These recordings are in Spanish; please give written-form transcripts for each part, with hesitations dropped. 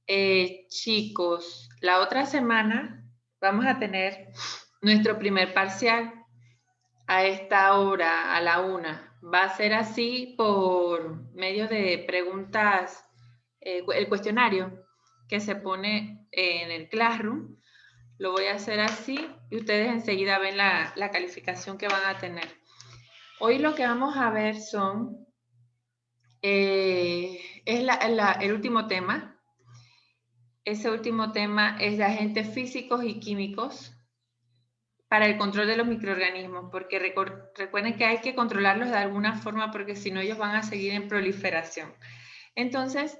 Chicos, la otra semana vamos a tener nuestro primer parcial a esta hora, a la 1. Va a ser así por medio de preguntas, el cuestionario que se pone en el Classroom. Lo voy a hacer así y ustedes enseguida ven la calificación que van a tener. Hoy lo que vamos a ver son, es el último tema. Ese último tema es de agentes físicos y químicos para el control de los microorganismos, porque recuerden que hay que controlarlos de alguna forma porque si no ellos van a seguir en proliferación. Entonces,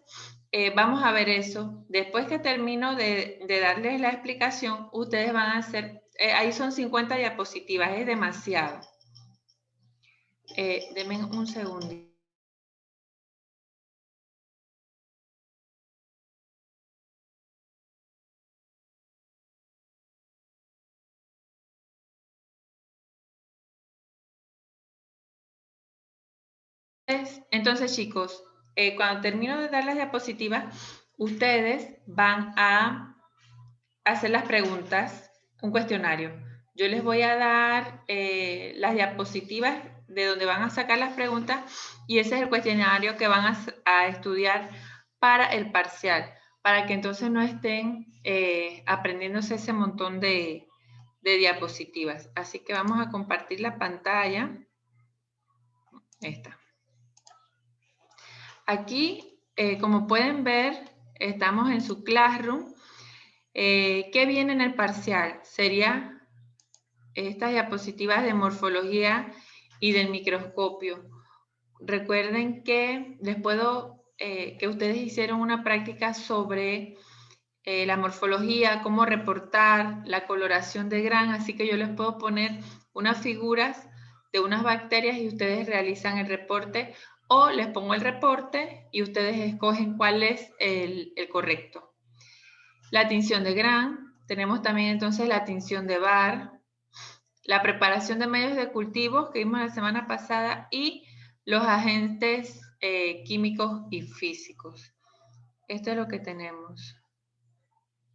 vamos a ver eso. Después que termino de darles la explicación, ustedes van a hacer, ahí son 50 diapositivas, es demasiado. Denme un segundo. Entonces, chicos, cuando termino de dar las diapositivas, ustedes van a hacer las preguntas, un cuestionario. Yo les voy a dar las diapositivas de donde van a sacar las preguntas y ese es el cuestionario que van a estudiar para el parcial, para que entonces no estén aprendiéndose ese montón de diapositivas. Así que vamos a compartir la pantalla. Esta. Aquí, como pueden ver, estamos en su Classroom. ¿Qué viene en el parcial? Sería estas diapositivas de morfología y del microscopio. Recuerden que les puedo, que ustedes hicieron una práctica sobre la morfología, cómo reportar la coloración de Gram, así que yo les puedo poner unas figuras de unas bacterias y ustedes realizan el reporte o les pongo el reporte y ustedes escogen cuál es el correcto. La tinción de Gram, tenemos también entonces la tinción de Barr, la preparación de medios de cultivo que vimos la semana pasada y los agentes químicos y físicos. Esto es lo que tenemos.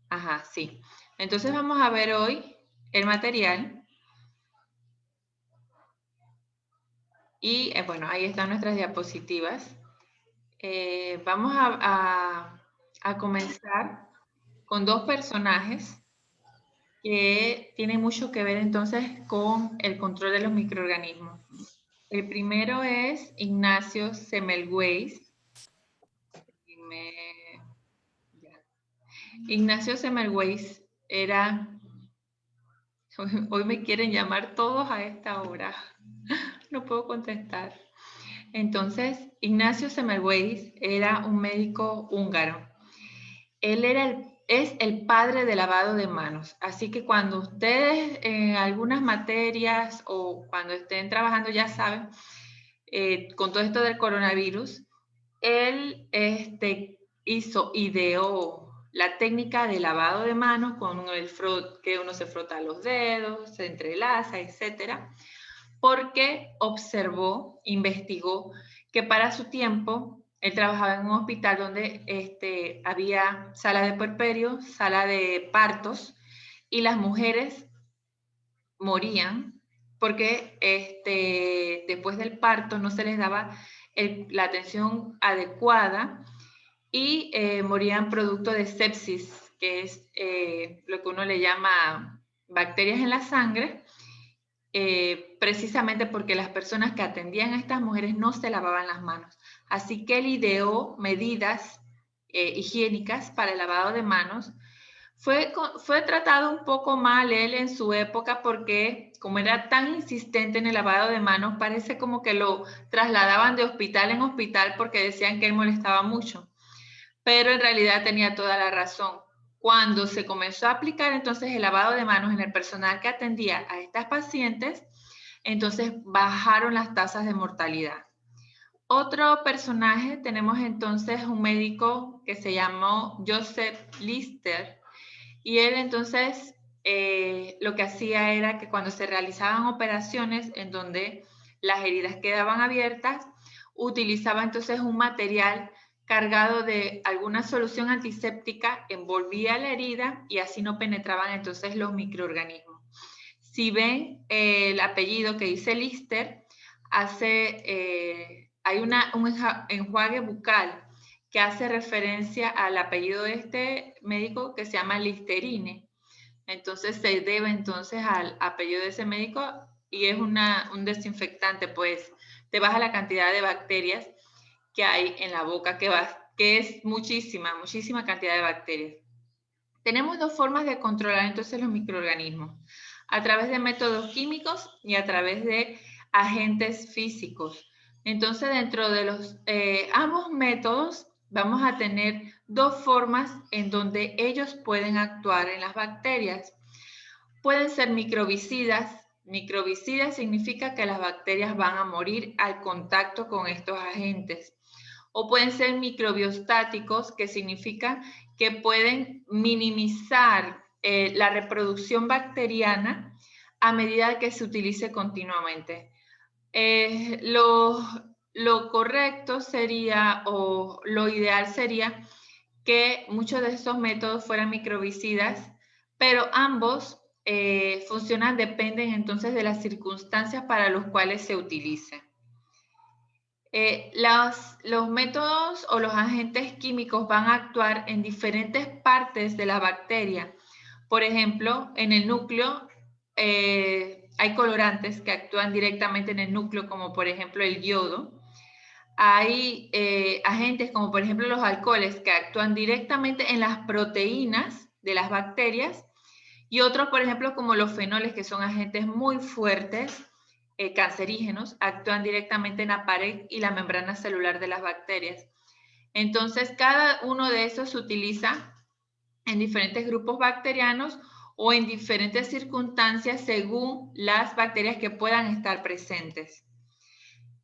Ajá, sí. Entonces vamos a ver hoy el material. Y bueno, ahí están nuestras diapositivas. Vamos a comenzar con dos personajes que tienen mucho que ver entonces con el control de los microorganismos. El primero es Ignacio Semmelweis. Ignacio Semmelweis era, hoy me quieren llamar todos a esta hora, no puedo contestar. Entonces, Ignacio Semmelweis era un médico húngaro. Él es el padre del lavado de manos. Así que cuando ustedes en algunas materias o cuando estén trabajando ya saben, con todo esto del coronavirus, él ideó la técnica de lavado de manos con que uno se frota los dedos, se entrelaza, etcétera, porque observó, investigó que para su tiempo él trabajaba en un hospital donde había sala de puerperio, sala de partos, y las mujeres morían porque después del parto no se les daba la atención adecuada y morían producto de sepsis, que es lo que uno le llama bacterias en la sangre, precisamente porque las personas que atendían a estas mujeres no se lavaban las manos. Así que él ideó medidas higiénicas para el lavado de manos. Fue tratado un poco mal él en su época porque como era tan insistente en el lavado de manos, parece como que lo trasladaban de hospital en hospital porque decían que él molestaba mucho. Pero en realidad tenía toda la razón. Cuando se comenzó a aplicar entonces el lavado de manos en el personal que atendía a estas pacientes, entonces bajaron las tasas de mortalidad. Otro personaje, tenemos entonces un médico que se llamó Joseph Lister, y él entonces lo que hacía era que cuando se realizaban operaciones en donde las heridas quedaban abiertas, utilizaba entonces un material cargado de alguna solución antiséptica, envolvía la herida y así no penetraban entonces los microorganismos. Si ven el apellido que dice Lister, hay un enjuague bucal que hace referencia al apellido de este médico que se llama Listerine. Entonces se debe entonces al apellido de ese médico y es un desinfectante, pues te baja la cantidad de bacterias que hay en la boca, que es muchísima cantidad de bacterias. Tenemos dos formas de controlar entonces los microorganismos, a través de métodos químicos y a través de agentes físicos. Entonces, dentro de ambos métodos vamos a tener dos formas en donde ellos pueden actuar en las bacterias. Pueden ser microbicidas. Microbicidas significa que las bacterias van a morir al contacto con estos agentes. O pueden ser microbiostáticos, que significa que pueden minimizar la reproducción bacteriana a medida que se utilice continuamente. Lo correcto sería, o lo ideal sería, que muchos de estos métodos fueran microbicidas, pero ambos dependen entonces de las circunstancias para los cuales se utilicen. Los métodos o los agentes químicos van a actuar en diferentes partes de la bacteria. Por ejemplo, en el núcleo hay colorantes que actúan directamente en el núcleo, como por ejemplo el yodo. Hay agentes como por ejemplo los alcoholes que actúan directamente en las proteínas de las bacterias y otros, por ejemplo, como los fenoles, que son agentes muy fuertes, cancerígenos, actúan directamente en la pared y la membrana celular de las bacterias. Entonces, cada uno de esos se utiliza en diferentes grupos bacterianos o en diferentes circunstancias según las bacterias que puedan estar presentes.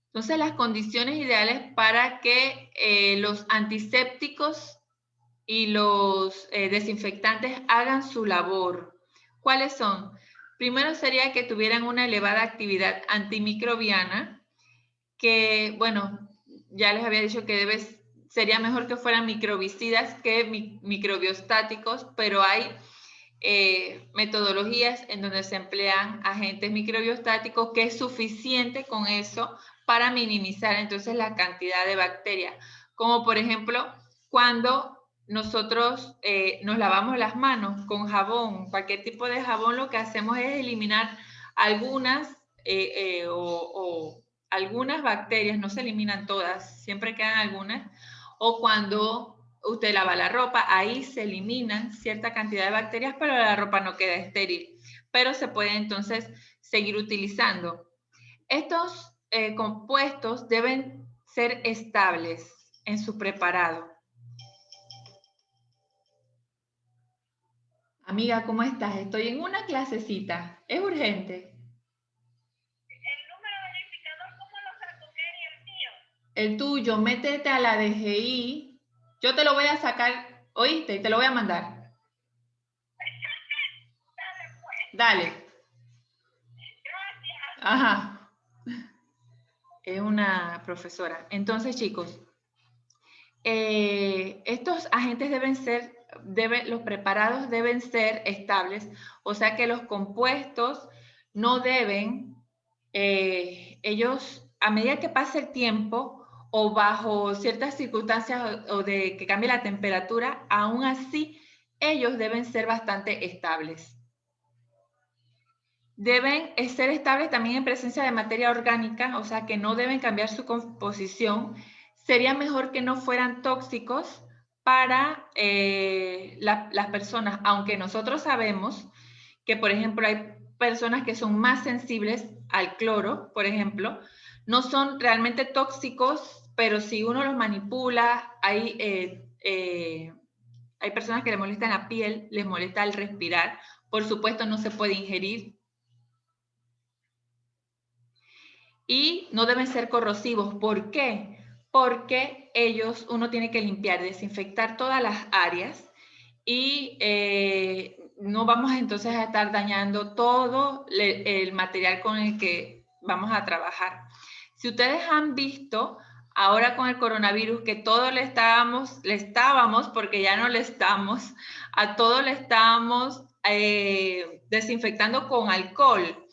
Entonces, las condiciones ideales para que los antisépticos y los desinfectantes hagan su labor, ¿cuáles son? Primero sería que tuvieran una elevada actividad antimicrobiana, que, bueno, ya les había dicho que sería mejor que fueran microbicidas que microbiostáticos, pero hay metodologías en donde se emplean agentes microbiostáticos que es suficiente con eso para minimizar entonces la cantidad de bacterias. Como por ejemplo, cuando nosotros nos lavamos las manos con jabón, cualquier tipo de jabón, lo que hacemos es eliminar algunas algunas bacterias, no se eliminan todas, siempre quedan algunas, o cuando usted lava la ropa, ahí se eliminan cierta cantidad de bacterias, pero la ropa no queda estéril, pero se puede entonces seguir utilizando. Estos compuestos deben ser estables en su preparado. Amiga, ¿cómo estás? Estoy en una clasecita. ¿Es urgente? El número verificador, ¿cómo lo saco, Kenny? El mío. El tuyo, métete a la DGI. Yo te lo voy a sacar, ¿oíste? Te lo voy a mandar. Dale, pues. Dale. Gracias. Ajá. Es una profesora. Entonces, chicos, estos agentes los preparados deben ser estables, o sea que los compuestos no deben, ellos, a medida que pase el tiempo o bajo ciertas circunstancias o de que cambie la temperatura, aún así ellos deben ser bastante estables. Deben ser estables también en presencia de materia orgánica, o sea que no deben cambiar su composición. Sería mejor que no fueran tóxicos para las personas, aunque nosotros sabemos que, por ejemplo, hay personas que son más sensibles al cloro, por ejemplo, no son realmente tóxicos, pero si uno los manipula, hay personas que les molesta la piel, les molesta el respirar, por supuesto no se puede ingerir. Y no deben ser corrosivos. ¿Por qué? Porque uno tiene que limpiar, desinfectar todas las áreas y no vamos entonces a estar dañando todo el material con el que vamos a trabajar. Si ustedes han visto Ahora con el coronavirus, que todo le estábamos, porque ya no le estamos, a todo le estábamos desinfectando con alcohol.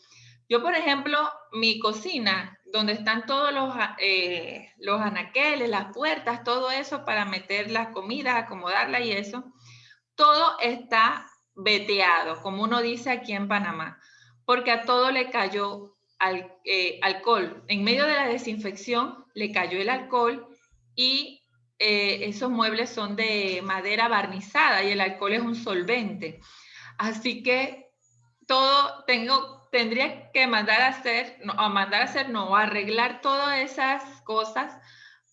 Yo, por ejemplo, mi cocina, donde están todos los anaqueles, las puertas, todo eso para meter las comidas, acomodarla y eso, todo está veteado, como uno dice aquí en Panamá, porque a todo le cayó alcohol. En medio de la desinfección le cayó el alcohol y esos muebles son de madera barnizada y el alcohol es un solvente. Así que todo tendría que arreglar todas esas cosas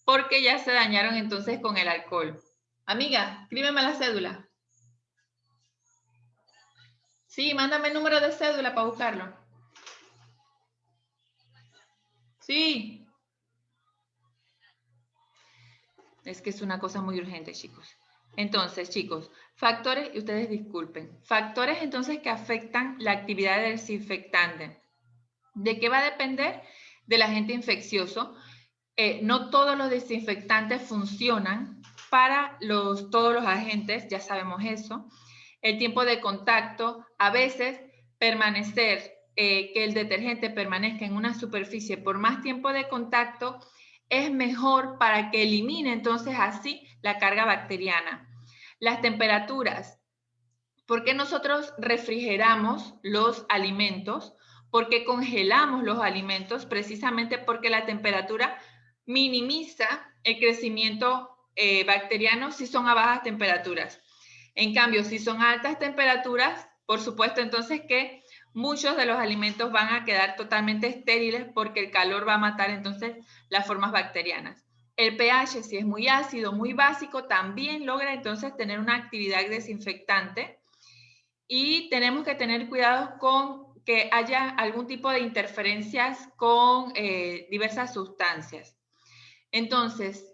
porque ya se dañaron entonces con el alcohol. Amiga, escríbeme la cédula. Sí, mándame el número de cédula para buscarlo. Sí. Es que es una cosa muy urgente, chicos. Entonces, chicos, factores, y ustedes disculpen, factores entonces que afectan la actividad del desinfectante. ¿De qué va a depender? Del agente infeccioso. No todos los desinfectantes funcionan para todos los agentes, ya sabemos eso. El tiempo de contacto, a veces que el detergente permanezca en una superficie por más tiempo de contacto es mejor para que elimine entonces así la carga bacteriana. Las temperaturas. ¿Por qué nosotros refrigeramos los alimentos? ¿Por qué congelamos los alimentos? Precisamente porque la temperatura minimiza el crecimiento bacteriano si son a bajas temperaturas. En cambio, si son a altas temperaturas, por supuesto entonces que muchos de los alimentos van a quedar totalmente estériles porque el calor va a matar entonces las formas bacterianas. El pH, si es muy ácido, muy básico, también logra entonces tener una actividad desinfectante. Y tenemos que tener cuidado con que haya algún tipo de interferencias con diversas sustancias. Entonces,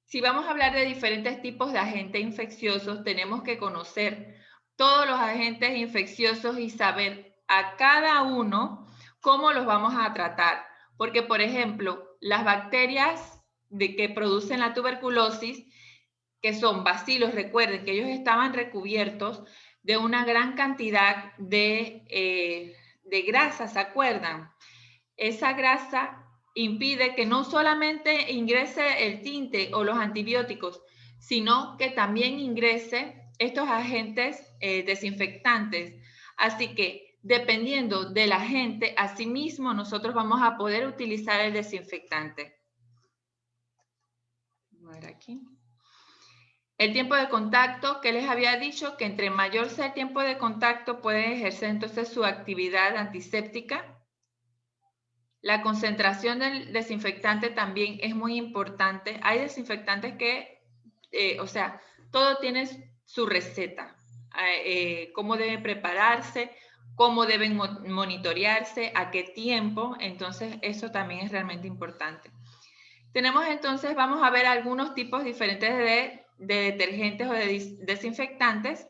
si vamos a hablar de diferentes tipos de agentes infecciosos, tenemos que conocer todos los agentes infecciosos y saber a cada uno cómo los vamos a tratar. Porque, por ejemplo, las bacterias que producen la tuberculosis, que son bacilos, recuerden que ellos estaban recubiertos de una gran cantidad de grasa, ¿se acuerdan? Esa grasa impide que no solamente ingrese el tinte o los antibióticos, sino que también ingrese estos agentes desinfectantes. Así que dependiendo del agente, asimismo nosotros vamos a poder utilizar el desinfectante. Voy a ver aquí. El tiempo de contacto, que les había dicho que entre mayor sea el tiempo de contacto puede ejercer entonces su actividad antiséptica. La concentración del desinfectante también es muy importante. Hay desinfectantes que, todo tiene su receta. Cómo deben prepararse, cómo deben monitorearse, a qué tiempo. Entonces, eso también es realmente importante. Tenemos entonces, vamos a ver algunos tipos diferentes de detergentes o de desinfectantes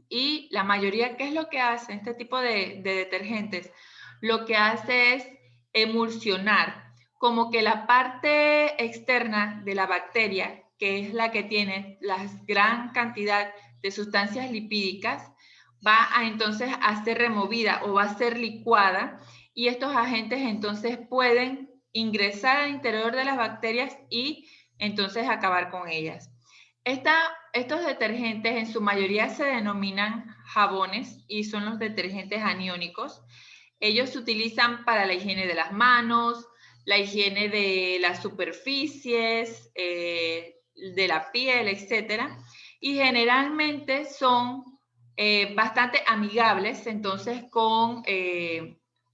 y la mayoría, ¿qué es lo que hace este tipo de detergentes? Lo que hace es emulsionar, como que la parte externa de la bacteria, que es la que tiene la gran cantidad de sustancias lipídicas, va a entonces a ser removida o va a ser licuada y estos agentes entonces pueden ingresar al interior de las bacterias y entonces acabar con ellas. Estos detergentes en su mayoría se denominan jabones y son los detergentes aniónicos. Ellos se utilizan para la higiene de las manos, la higiene de las superficies, de la piel, etc. Y generalmente son bastante amigables, entonces con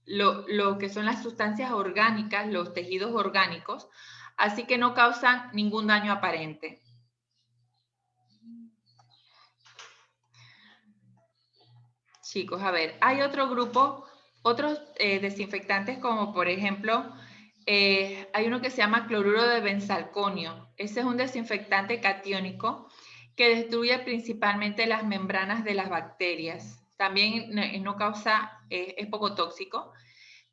lo que son las sustancias orgánicas, los tejidos orgánicos, así que no causan ningún daño aparente. Chicos, a ver, hay otro grupo, otros desinfectantes como por ejemplo, hay uno que se llama cloruro de benzalconio. Ese es un desinfectante catiónico que destruye principalmente las membranas de las bacterias. También no causa, es poco tóxico.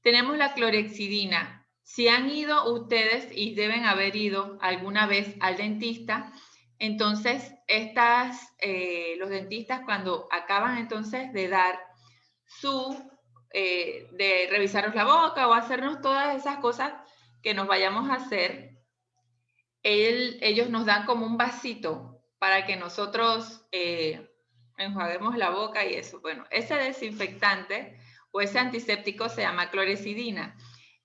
Tenemos la clorhexidina. Si han ido ustedes, y deben haber ido alguna vez al dentista, entonces los dentistas cuando acaban entonces de dar de revisarnos la boca o hacernos todas esas cosas que nos vayamos a hacer, ellos nos dan como un vasito para que nosotros enjuaguemos la boca y eso. Bueno, ese desinfectante o ese antiséptico se llama clorexidina.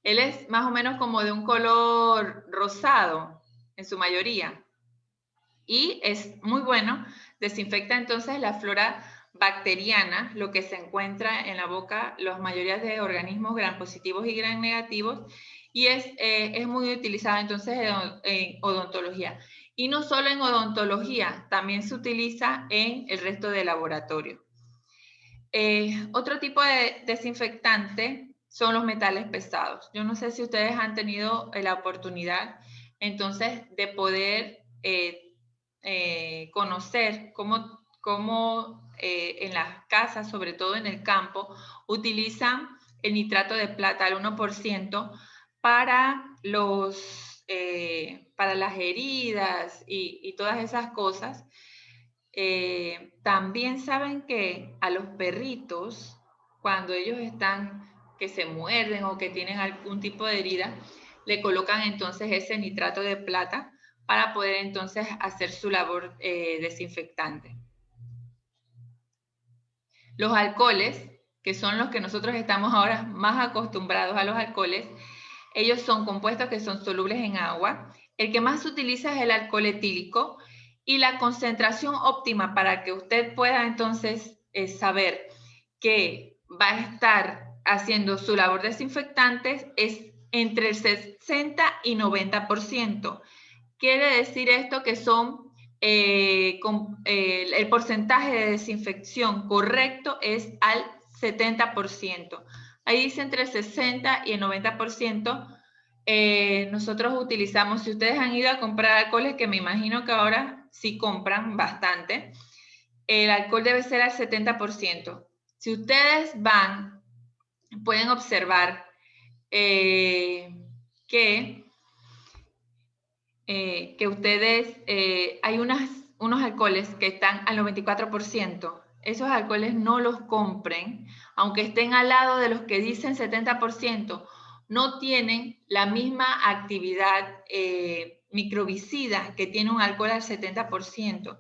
Él es más o menos como de un color rosado en su mayoría y es muy bueno, desinfecta entonces la flora bacteriana, lo que se encuentra en la boca, la mayoría de organismos gram positivos y gram negativos, y es muy utilizado entonces en odontología. Y no solo en odontología, también se utiliza en el resto de laboratorio. Otro tipo de desinfectante son los metales pesados. Yo no sé si ustedes han tenido la oportunidad entonces de poder conocer cómo en las casas, sobre todo en el campo, utilizan el nitrato de plata al 1% para para las heridas y todas esas cosas. También saben que a los perritos, cuando ellos están, que se muerden o que tienen algún tipo de herida, le colocan entonces ese nitrato de plata para poder entonces hacer su labor desinfectante. Los alcoholes, que son los que nosotros estamos ahora más acostumbrados a los alcoholes, ellos son compuestos que son solubles en agua. El que más se utiliza es el alcohol etílico y la concentración óptima para que usted pueda entonces saber que va a estar haciendo su labor desinfectante es entre el 60 y 90%. Quiere decir esto que son el porcentaje de desinfección correcto es al 70%. Ahí dice entre el 60 y el 90%. Nosotros utilizamos, si ustedes han ido a comprar alcoholes, que me imagino que ahora sí compran bastante, el alcohol debe ser al 70%. Si ustedes van, pueden observar que ustedes, hay unos alcoholes que están al 94%. Esos alcoholes no los compren, aunque estén al lado de los que dicen 70%, no tienen la misma actividad microbicida que tiene un alcohol al 70%.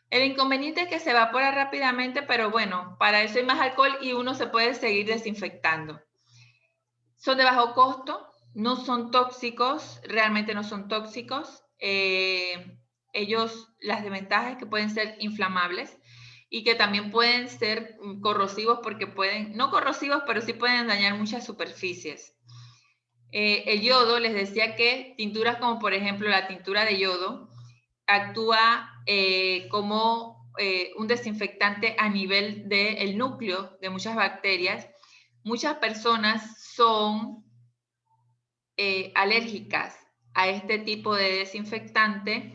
El inconveniente es que se evapora rápidamente, pero bueno, para eso hay más alcohol y uno se puede seguir desinfectando. Son de bajo costo, no son tóxicos, realmente no son tóxicos. Las desventajas es que pueden ser inflamables y que también pueden ser corrosivos porque no corrosivos, pero sí pueden dañar muchas superficies. El yodo, les decía que tinturas como por ejemplo la tintura de yodo actúa como un desinfectante a nivel del núcleo de muchas bacterias. Muchas personas son alérgicas a este tipo de desinfectante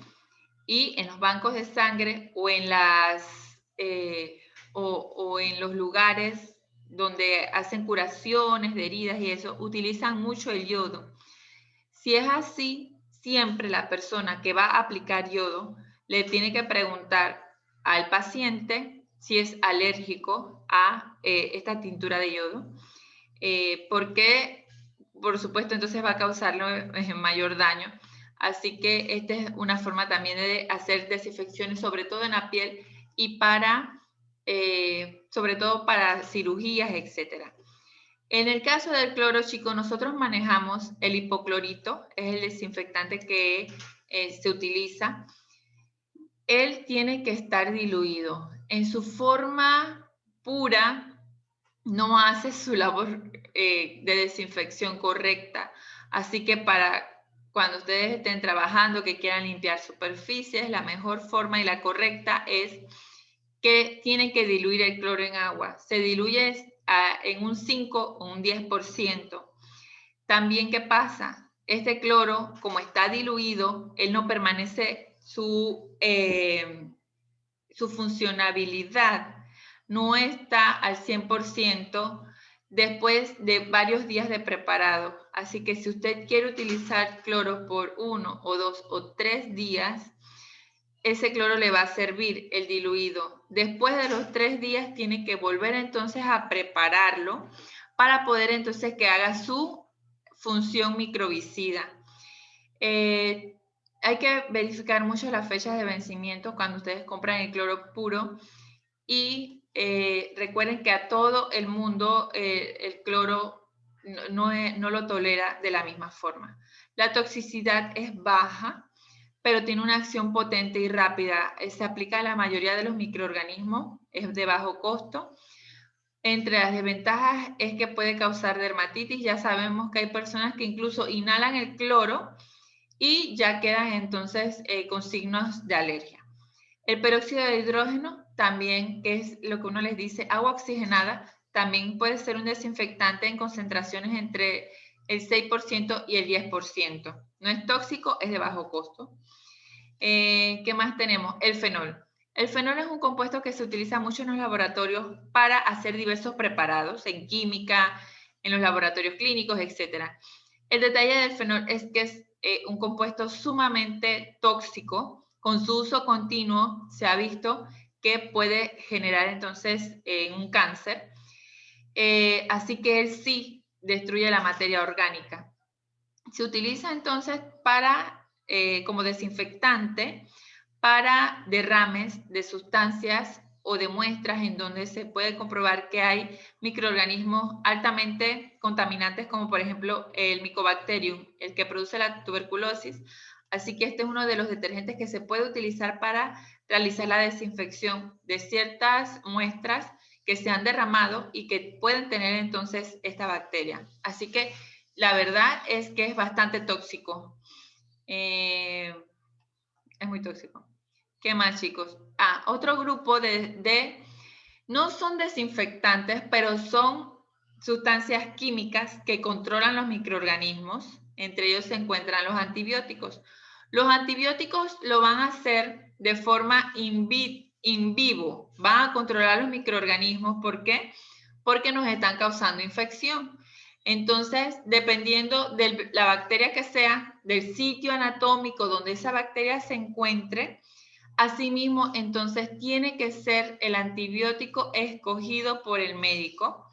y en los bancos de sangre o en los lugares donde hacen curaciones de heridas y eso, utilizan mucho el yodo. Si es así, siempre la persona que va a aplicar yodo le tiene que preguntar al paciente si es alérgico a esta tintura de yodo, porque por supuesto entonces va a causarle mayor daño. Así que esta es una forma también de hacer desinfecciones, sobre todo en la piel y sobre todo para cirugías, etcétera. En el caso del cloro, chicos, nosotros manejamos el hipoclorito, es el desinfectante que se utiliza. Él tiene que estar diluido. En su forma pura, no hace su labor de desinfección correcta. Así que para cuando ustedes estén trabajando, que quieran limpiar superficies, la mejor forma y la correcta es que tienen que diluir el cloro en agua. Se diluye en un 5 o un 10%. También, ¿qué pasa? Este cloro, como está diluido, él no permanece su funcionabilidad no está al 100% después de varios días de preparado. Así que si usted quiere utilizar cloro por 1 o 2 o 3 días, ese cloro le va a servir, el diluido. Después de los 3 días tiene que volver entonces a prepararlo para poder entonces que haga su función microbicida. Hay que verificar mucho las fechas de vencimiento cuando ustedes compran el cloro puro y recuerden que a todo el mundo el cloro no lo tolera de la misma forma. La toxicidad es baja, pero tiene una acción potente y rápida. Se aplica a la mayoría de los microorganismos, es de bajo costo. Entre las desventajas es que puede causar dermatitis. Ya sabemos que hay personas que incluso inhalan el cloro y ya quedan entonces con signos de alergia. El peróxido de hidrógeno también, que es lo que uno les dice, agua oxigenada, también puede ser un desinfectante en concentraciones entre el 6% y el 10%. No es tóxico, es de bajo costo. ¿Qué más tenemos? El fenol. El fenol es un compuesto que se utiliza mucho en los laboratorios para hacer diversos preparados, en química, en los laboratorios clínicos, etc. El detalle del fenol es que es un compuesto sumamente tóxico. Con su uso continuo se ha visto que puede generar entonces un cáncer. Así que él sí destruye la materia orgánica. Se utiliza entonces como desinfectante para derrames de sustancias o de muestras en donde se puede comprobar que hay microorganismos altamente contaminantes, como por ejemplo el Mycobacterium, el que produce la tuberculosis. Así que este es uno de los detergentes que se puede utilizar para realizar la desinfección de ciertas muestras que se han derramado y que pueden tener entonces esta bacteria. Así que la verdad es que es bastante tóxico. Es muy tóxico. ¿Qué más, chicos? Otro grupo no son desinfectantes, pero son sustancias químicas que controlan los microorganismos. Entre ellos se encuentran los antibióticos. Los antibióticos lo van a hacer de forma in vivo. Van a controlar los microorganismos. ¿Por qué? Porque nos están causando infección. Entonces, dependiendo de la bacteria que sea, del sitio anatómico donde esa bacteria se encuentre, asimismo, entonces tiene que ser el antibiótico escogido por el médico,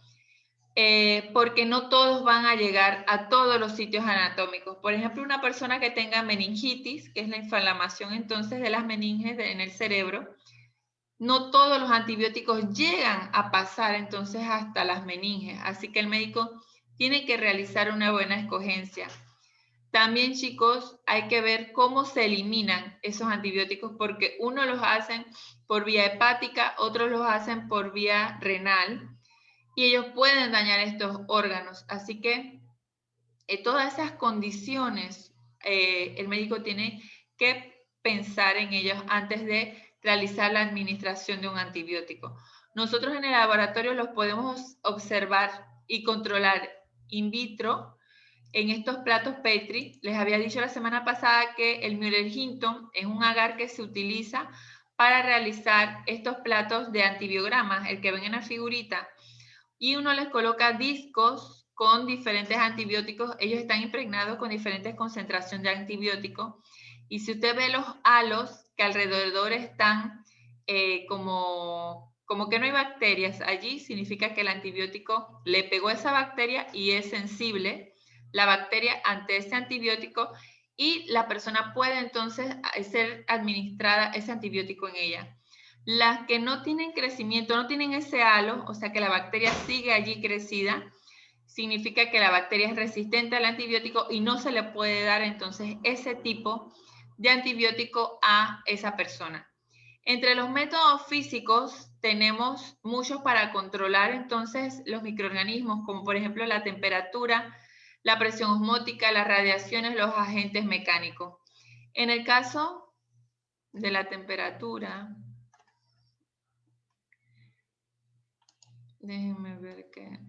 porque no todos van a llegar a todos los sitios anatómicos. Por ejemplo, una persona que tenga meningitis, que es la inflamación entonces de las meninges en el cerebro, no todos los antibióticos llegan a pasar entonces hasta las meninges, así que el médico tiene que realizar una buena escogencia. También, chicos, hay que ver cómo se eliminan esos antibióticos, porque unos los hacen por vía hepática, otros los hacen por vía renal, y ellos pueden dañar estos órganos. Así que todas esas condiciones, el médico tiene que pensar en ellos antes de realizar la administración de un antibiótico. Nosotros en el laboratorio los podemos observar y controlar in vitro en estos platos Petri. Les había dicho la semana pasada que el Müller-Hinton es un agar que se utiliza para realizar estos platos de antibiogramas, el que ven en la figurita. Y uno les coloca discos con diferentes antibióticos. Ellos están impregnados con diferentes concentraciones de antibióticos. Y si usted ve los halos que alrededor están como que no hay bacterias allí, significa que el antibiótico le pegó a esa bacteria y es sensible la bacteria ante ese antibiótico y la persona puede entonces ser administrada ese antibiótico en ella. Las que no tienen crecimiento, no tienen ese halo, o sea que la bacteria sigue allí crecida, significa que la bacteria es resistente al antibiótico y no se le puede dar entonces ese tipo de antibiótico a esa persona. Entre los métodos físicos tenemos muchos para controlar entonces los microorganismos, como por ejemplo la temperatura, la presión osmótica, las radiaciones, los agentes mecánicos. En el caso de la temperatura, déjenme ver que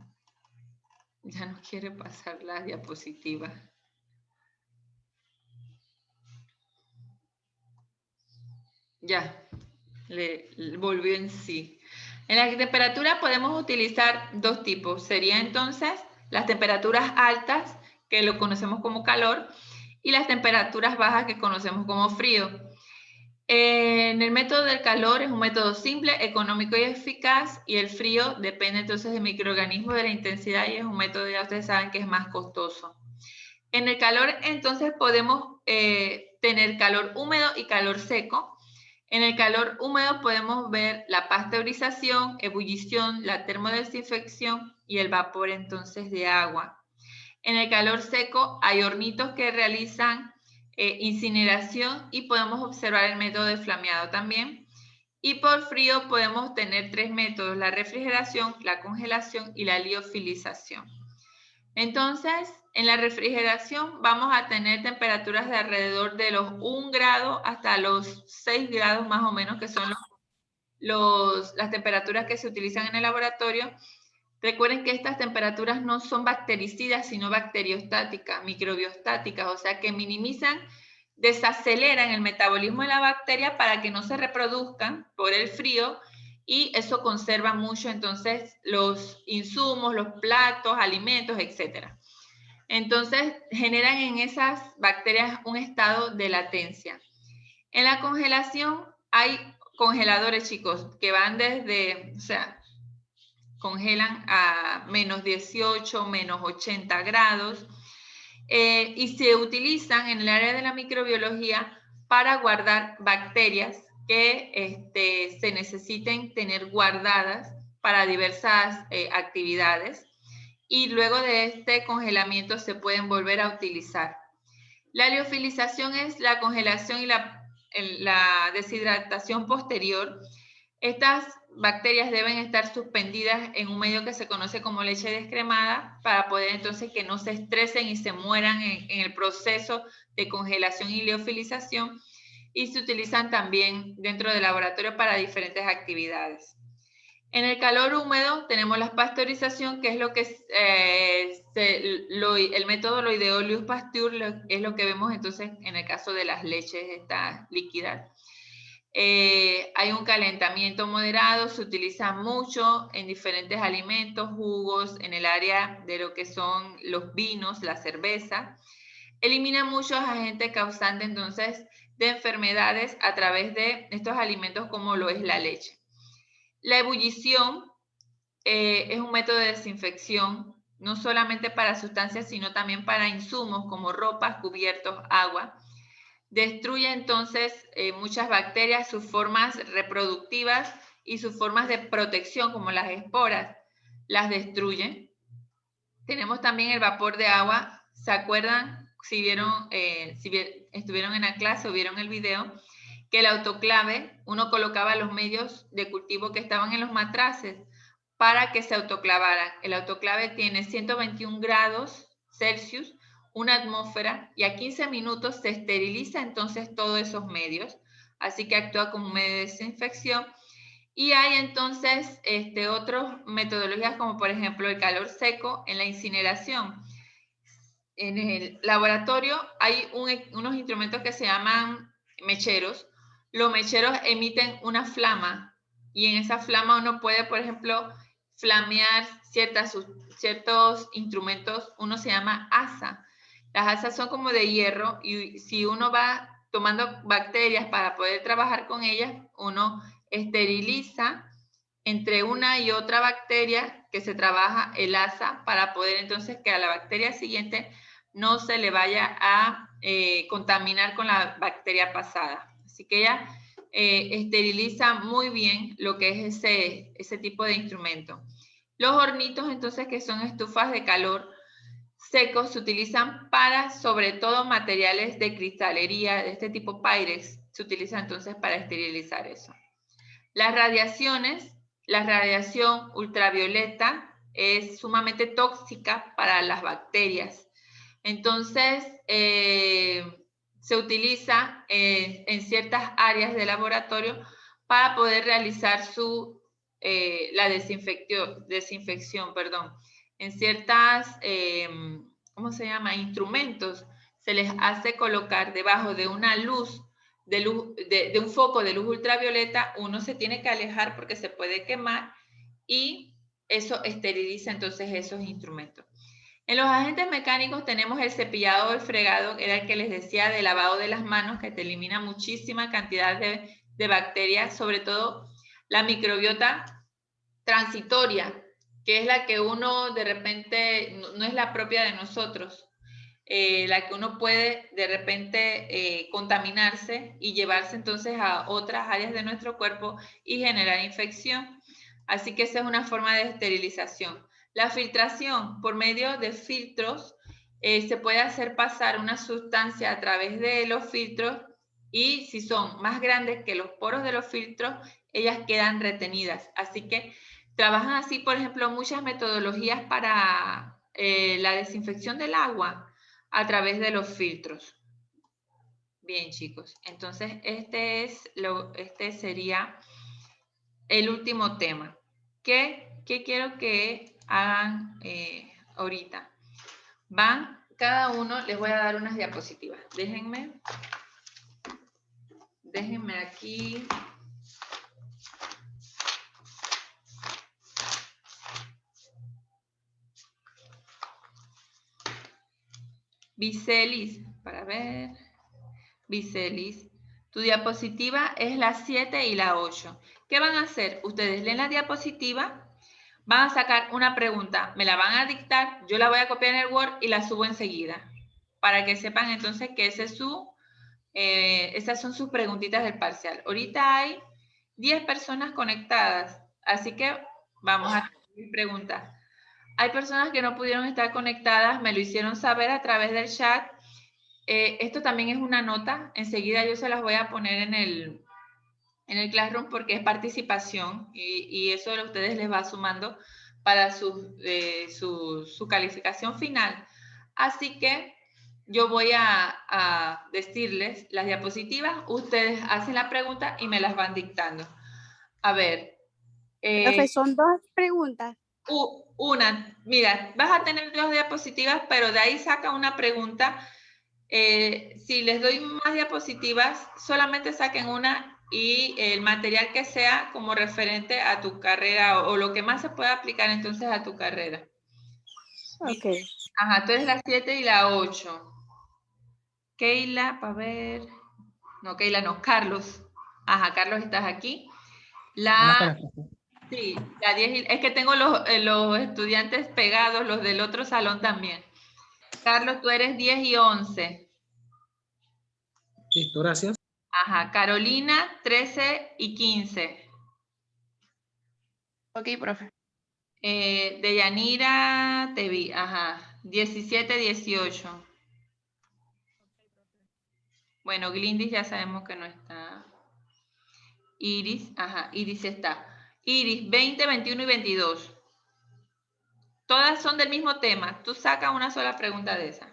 ya no quiere pasar la diapositiva. Ya, le volvió en sí. En la temperatura podemos utilizar dos tipos. Sería entonces las temperaturas altas, que lo conocemos como calor, y las temperaturas bajas, que conocemos como frío. En el método del calor es un método simple, económico y eficaz, y el frío depende entonces del microorganismo, de la intensidad, y es un método, ya ustedes saben, que es más costoso. En el calor entonces podemos tener calor húmedo y calor seco. En el calor húmedo podemos ver la pasteurización, ebullición, la termodesinfección y el vapor entonces de agua. En el calor seco hay hornitos que realizan incineración y podemos observar el método de flameado también. Y por frío podemos tener tres métodos: la refrigeración, la congelación y la liofilización. Entonces, en la refrigeración vamos a tener temperaturas de alrededor de los 1 grado hasta los 6 grados más o menos, que son las temperaturas que se utilizan en el laboratorio. Recuerden que estas temperaturas no son bactericidas, sino bacteriostáticas, microbiostáticas, o sea que minimizan, desaceleran el metabolismo de la bacteria para que no se reproduzcan por el frío, y eso conserva mucho entonces los insumos, los platos, alimentos, etc. Entonces generan en esas bacterias un estado de latencia. En la congelación hay congeladores, chicos, que van desde, o sea, congelan a menos 18, menos 80 grados, y se utilizan en el área de la microbiología para guardar bacterias que se necesiten tener guardadas para diversas actividades, y luego de este congelamiento se pueden volver a utilizar. La liofilización es la congelación y la deshidratación posterior. Estas bacterias deben estar suspendidas en un medio que se conoce como leche descremada, para poder entonces que no se estresen y se mueran en el proceso de congelación y liofilización, y se utilizan también dentro del laboratorio para diferentes actividades. En el calor húmedo tenemos la pasteurización, que es lo que el método lo ideó Louis Pasteur, es lo que vemos entonces en el caso de las leches estas líquidas. Hay un calentamiento moderado, se utiliza mucho en diferentes alimentos, jugos, en el área de lo que son los vinos, la cerveza. Elimina muchos agentes causantes entonces de enfermedades a través de estos alimentos, como lo es la leche. La ebullición es un método de desinfección, no solamente para sustancias, sino también para insumos como ropas, cubiertos, agua. Destruye entonces muchas bacterias, sus formas reproductivas y sus formas de protección, como las esporas, las destruye. Tenemos también el vapor de agua. ¿Se acuerdan? Si estuvieron en la clase o vieron el video, que el autoclave, uno colocaba los medios de cultivo que estaban en los matraces para que se autoclavaran. El autoclave tiene 121 grados Celsius, una atmósfera, y a 15 minutos se esteriliza entonces todos esos medios, así que actúa como un medio de desinfección. Y hay entonces otras metodologías, como por ejemplo el calor seco en la incineración. En el laboratorio hay unos instrumentos que se llaman mecheros. Los mecheros emiten una flama, y en esa flama uno puede, por ejemplo, flamear ciertos instrumentos. Uno se llama asa. Las asas son como de hierro, y si uno va tomando bacterias para poder trabajar con ellas, uno esteriliza entre una y otra bacteria que se trabaja el asa, para poder entonces que a la bacteria siguiente no se le vaya a contaminar con la bacteria pasada. Así que ella esteriliza muy bien lo que es ese tipo de instrumento. Los hornitos, entonces, que son estufas de calor secos, se utilizan para, sobre todo, materiales de cristalería, de este tipo Pyrex, se utiliza entonces para esterilizar eso. Las radiaciones, la radiación ultravioleta es sumamente tóxica para las bacterias. Entonces, se utiliza en ciertas áreas de laboratorio para poder realizar la desinfección. En ciertas, ¿cómo se llama? Instrumentos, se les hace colocar debajo de una luz de luz, de un foco de luz ultravioleta, uno se tiene que alejar porque se puede quemar y eso esteriliza entonces esos instrumentos. En los agentes mecánicos tenemos el cepillado o el fregado, era el que les decía de lavado de las manos, que te elimina muchísima cantidad de bacterias, sobre todo la microbiota transitoria, que es la que uno de repente, no es la propia de nosotros, la que uno puede de repente contaminarse y llevarse entonces a otras áreas de nuestro cuerpo y generar infección. Así que esa es una forma de esterilización. La filtración por medio de filtros, se puede hacer pasar una sustancia a través de los filtros y si son más grandes que los poros de los filtros, ellas quedan retenidas. Así que trabajan así, por ejemplo, muchas metodologías para la desinfección del agua a través de los filtros. Bien, chicos. Entonces, este sería el último tema. ¿Qué quiero que hagan ahorita? Cada uno, les voy a dar unas diapositivas. Déjenme aquí. Vicelis, para ver. Vicelis, tu diapositiva es la 7 y la 8. ¿Qué van a hacer? Ustedes leen la diapositiva, van a sacar una pregunta, me la van a dictar, yo la voy a copiar en el Word y la subo enseguida, para que sepan entonces que esas son sus preguntitas del parcial. Ahorita hay 10 personas conectadas, así que vamos a hacer preguntas. Hay personas que no pudieron estar conectadas, me lo hicieron saber a través del chat. Esto también es una nota, enseguida yo se las voy a poner en el Classroom porque es participación y eso a ustedes les va sumando para su calificación final. Así que yo voy a decirles las diapositivas, ustedes hacen la pregunta y me las van dictando. A ver. Profe, son 2 preguntas. Mira, vas a tener 2 diapositivas, pero de ahí saca una pregunta. Si les doy más diapositivas, solamente saquen una y el material que sea como referente a tu carrera o lo que más se pueda aplicar entonces a tu carrera. Ok. Ajá, tú eres la 7 y la 8. Keila, para ver. No, Keila no, Carlos. Ajá, Carlos, estás aquí. Sí, la 10 es que tengo los estudiantes pegados, los del otro salón también. Carlos, tú eres 10 y 11. Listo, gracias. Ajá, Carolina, 13 y 15. Ok, profe. Deyanira, te vi, ajá, 17, 18. Bueno, Glindis ya sabemos que no está. Iris, ajá, Iris está. Iris, 20, 21 y 22. Todas son del mismo tema. Tú sacas una sola pregunta de esa.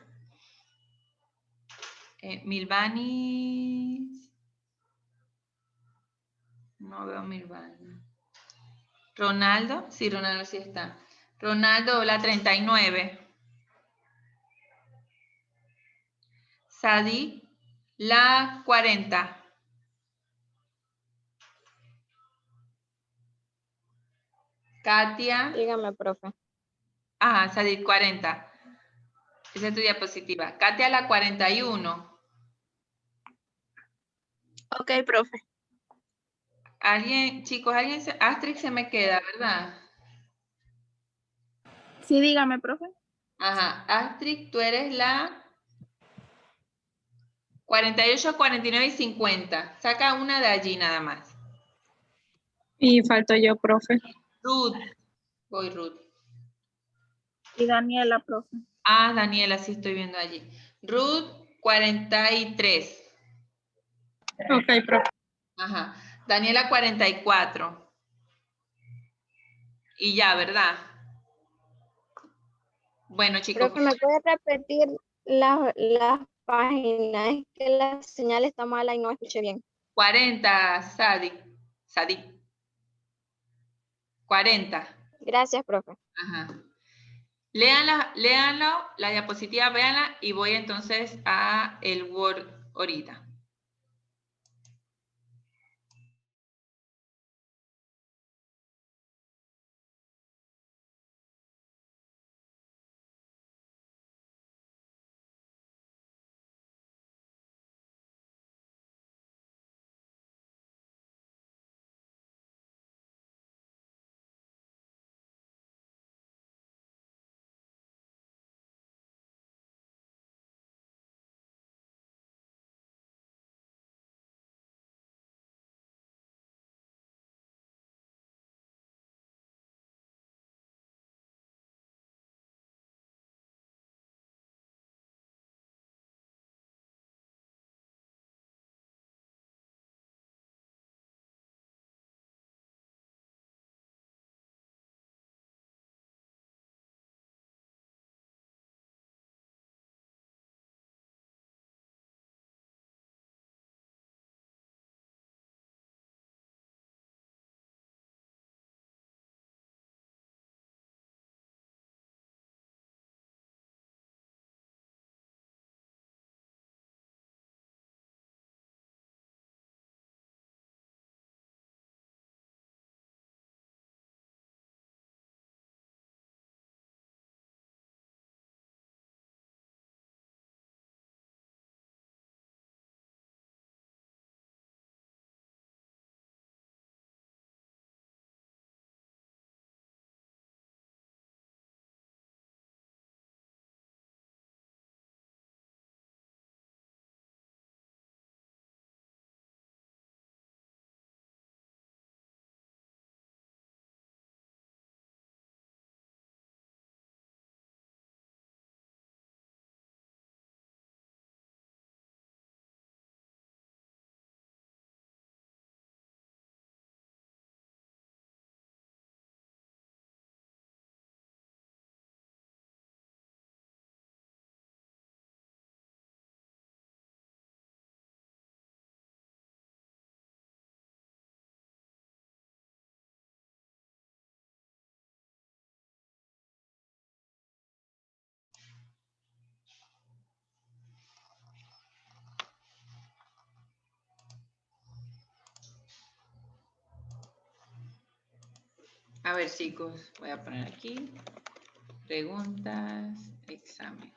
Milvani. No veo Milvani. Ronaldo, sí, Ronaldo sí está. Ronaldo, la 39. Sadi, la 40. Katia. Dígame, profe. Ajá, Sadi, 40. Esa es tu diapositiva. Katia, la 41. Ok, profe. Chicos, Astrid se me queda, ¿verdad? Sí, dígame, profe. Ajá, Astrid, tú eres la 48, 49 y 50. Saca una de allí nada más. Y falto yo, profe. Ruth. Voy, Ruth. Y Daniela, profe. Ah, Daniela, sí estoy viendo allí. Ruth, 43. Ok, profe. Ajá. Daniela, 44. Y ya, ¿verdad? Bueno, chicos. Profe, ¿me puede repetir las páginas? Es que la señal está mala y no escuché bien. 40, Sadi. 40. Gracias, profe. Ajá. Léanlo, la diapositiva, véanla y voy entonces a el Word ahorita. A ver, chicos, voy a poner aquí. Preguntas, examen.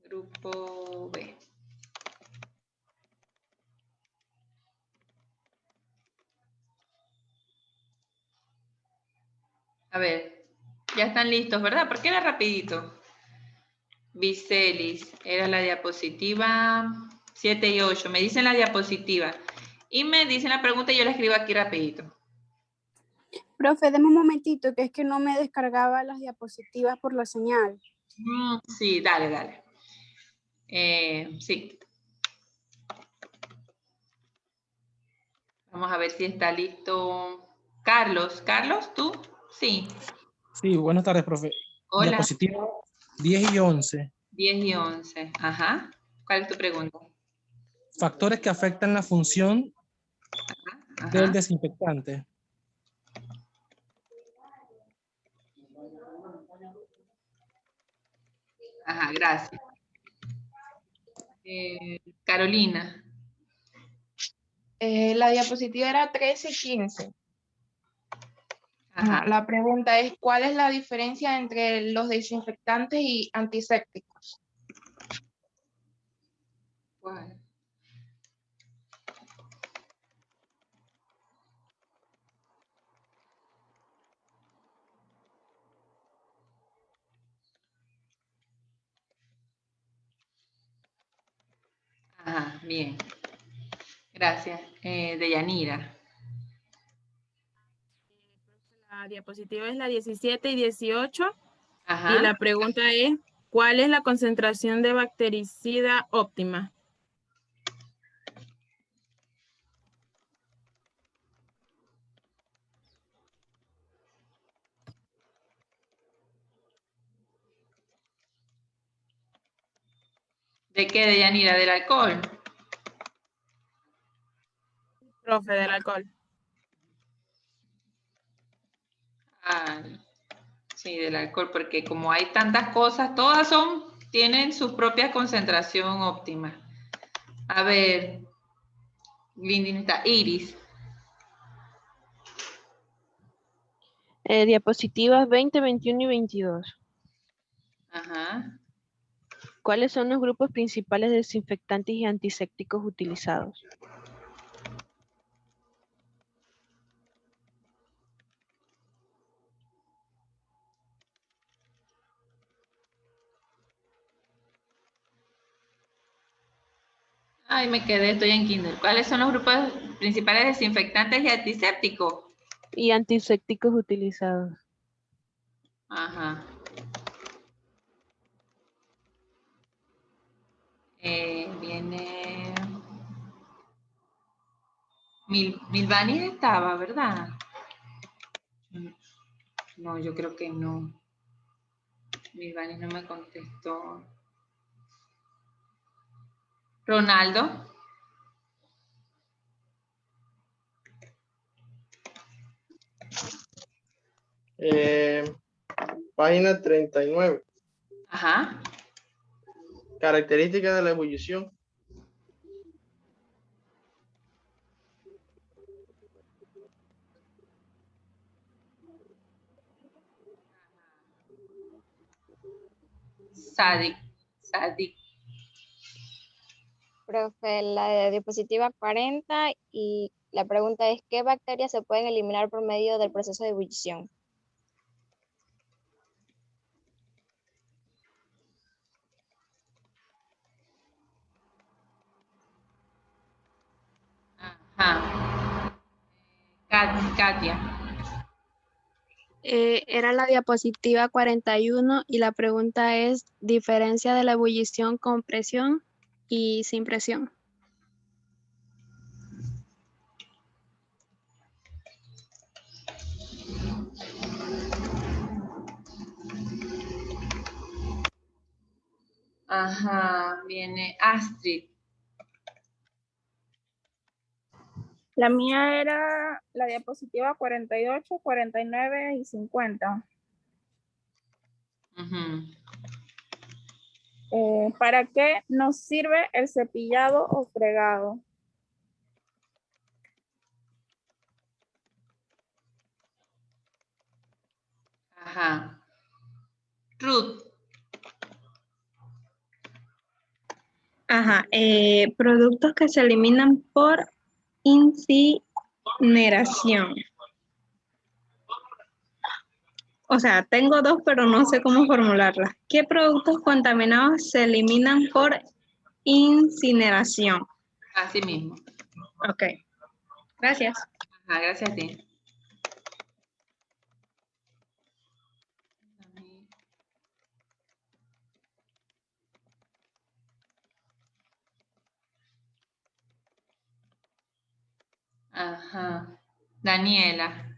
Grupo B. A ver, ya están listos, ¿verdad? Porque era rapidito. Vicelis, era la diapositiva 7 y 8. Me dicen la diapositiva. Y me dicen la pregunta y yo la escribo aquí rapidito. Profe, deme un momentito, que es que no me descargaba las diapositivas por la señal. Sí, dale, dale. Sí. Vamos a ver si está listo. Carlos, ¿Carlos, tú? Sí. Sí, buenas tardes, profe. Hola. Diapositiva 10 y 11. 10 y 11. Ajá. ¿Cuál es tu pregunta? Factores que afectan la función Ajá. del desinfectante. Ajá, gracias. Carolina. La diapositiva era 13 y 15. Ajá. La pregunta es, ¿cuál es la diferencia entre los desinfectantes y antisépticos? ¿Cuál? Ajá, bien. Gracias. Deyanira. La diapositiva es la 17 y 18. Ajá. Y la pregunta es, ¿cuál es la concentración de bactericida óptima? ¿De qué, Deyanira? ¿Del alcohol? Profe, del alcohol. Ah, sí, del alcohol, porque como hay tantas cosas, todas tienen su propia concentración óptima. A ver, Lindinita, Iris. Diapositivas 20, 21 y 22. Ajá. ¿Cuáles son los grupos principales de desinfectantes y antisépticos utilizados? Ay, me quedé, estoy en kinder. ¿Cuáles son los grupos principales de desinfectantes y antisépticos? Y antisépticos utilizados. Ajá. Viene... Milvani estaba, ¿verdad? No, yo creo que no. Milvani no me contestó. Ronaldo. Página 39. Ajá. Características de la ebullición. Sadik. Profe, la diapositiva 40 y la pregunta es, ¿qué bacterias se pueden eliminar por medio del proceso de ebullición? Ajá. Katia. Era la diapositiva 41 y la pregunta es, ¿diferencia de la ebullición con presión y sin presión? Ajá. Viene Astrid. La mía era la diapositiva 48, 49 y 50. Ujú. ¿Para qué nos sirve el cepillado o fregado? Ajá. Ruth. Ajá, productos que se eliminan por incineración. O sea, tengo dos, pero no sé cómo formularlas. ¿Qué productos contaminados se eliminan por incineración? Así mismo. Ok, gracias. Ajá, gracias a ti. Ajá. Daniela.